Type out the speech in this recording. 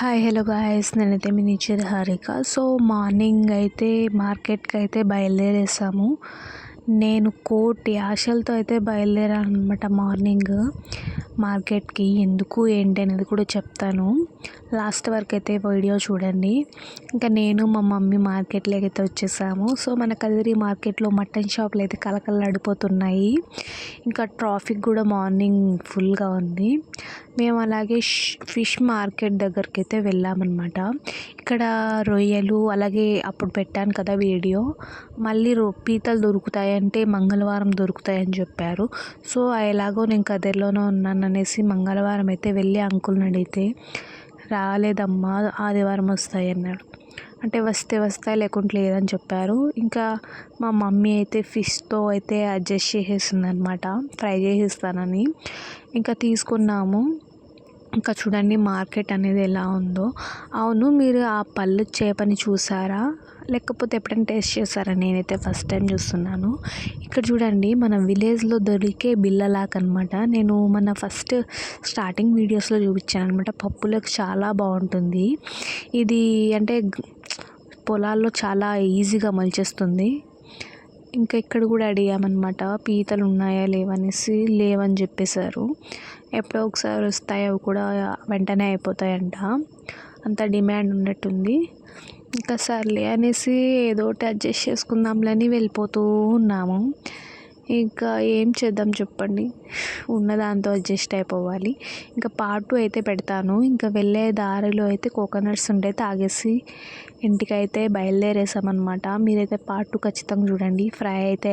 Hi hello guys, నేనైతే మీ నిచ్చేది Harika. So morning అయితే మార్కెట్కి అయితే బయలుదేరేసాము. నేను కోటి ఆశలతో అయితే బయలుదేరాను అనమాట మార్నింగ్ మార్కెట్కి. ఎందుకు ఏంటి అనేది కూడా చెప్తాను, లాస్ట్ వరకు అయితే వీడియో చూడండి. ఇంకా నేను మా మమ్మీ మార్కెట్లోకి అయితే వచ్చేసాము. సో మన కదిరి మార్కెట్లో మటన్ షాపులు అయితే కలకలలాడిపోతున్నాయి. ఇంకా ట్రాఫిక్ కూడా మార్నింగ్ ఫుల్గా ఉంది. మేము అలాగే ఫిష్ మార్కెట్ దగ్గరికి అయితే వెళ్ళామన్నమాట. ఇక్కడ రొయ్యలు, అలాగే అప్పుడు పెట్టాను కదా వీడియో, మళ్ళీ పీతలు దొరుకుతాయంటే మంగళవారం దొరుకుతాయని చెప్పారు. సో ఎలాగో నేను కదిరిలోనే ఉన్నాను అనేసి మంగళవారం అయితే వెళ్ళి అంకుల్ని అడిగితే, రాలేదమ్మా ఆదివారం వస్తాయి అన్నాడు. అంటే వస్తే వస్తాయి లేకుంటే లేదని చెప్పారు. ఇంకా మా మమ్మీ అయితే ఫిష్తో అయితే అడ్జస్ట్ చేసేసింది అనమాట, ఫ్రై చేసేస్తానని. ఇంకా తీసుకున్నాము. ఇంకా చూడండి మార్కెట్ అనేది ఎలా ఉందో. అవును, మీరు ఆ పళ్ళు చేపని చూసారా, లేకపోతే ఎప్పుడైనా టేస్ట్ చేశారా? నేనైతే ఫస్ట్ టైం చూస్తున్నాను. ఇక్కడ చూడండి, మన విలేజ్లో దొరికే బిళ్ళలాక్ అనమాట. నేను మన ఫస్ట్ స్టార్టింగ్ వీడియోస్లో చూపించాను అనమాట. పప్పులకు చాలా బాగుంటుంది ఇది. అంటే పొలాల్లో చాలా ఈజీగా మొలిచేస్తుంది. ఇంకా ఇక్కడ కూడా అడిగామన్నమాట, పీతలు ఉన్నాయా లేవనేసి. లేవని చెప్పేశారు. ఎప్పుడో ఒకసారి వస్తాయి, అవి కూడా వెంటనే అయిపోతాయంట, అంత డిమాండ్ ఉన్నట్టుంది. ఇంకా సర్లే అనేసి ఏదో ఒకటి అడ్జస్ట్ చేసుకుందాంలని వెళ్ళిపోతూ ఉన్నాము. ఇంకా ఏం చేద్దాం చెప్పండి, ఉన్నదాంతో అడ్జస్ట్ అయిపోవాలి. ఇంకా పార్ట్ 2 అయితే పెడతాను. ఇంకా వెళ్ళే దారిలో అయితే కోకోనట్స్ ఉంటే తాగేసి ఇంటికైతే బయలుదేరేసామన్నమాట. మీరైతే పార్ట్ 2 ఖచ్చితంగా చూడండి. ఫ్రై అయితే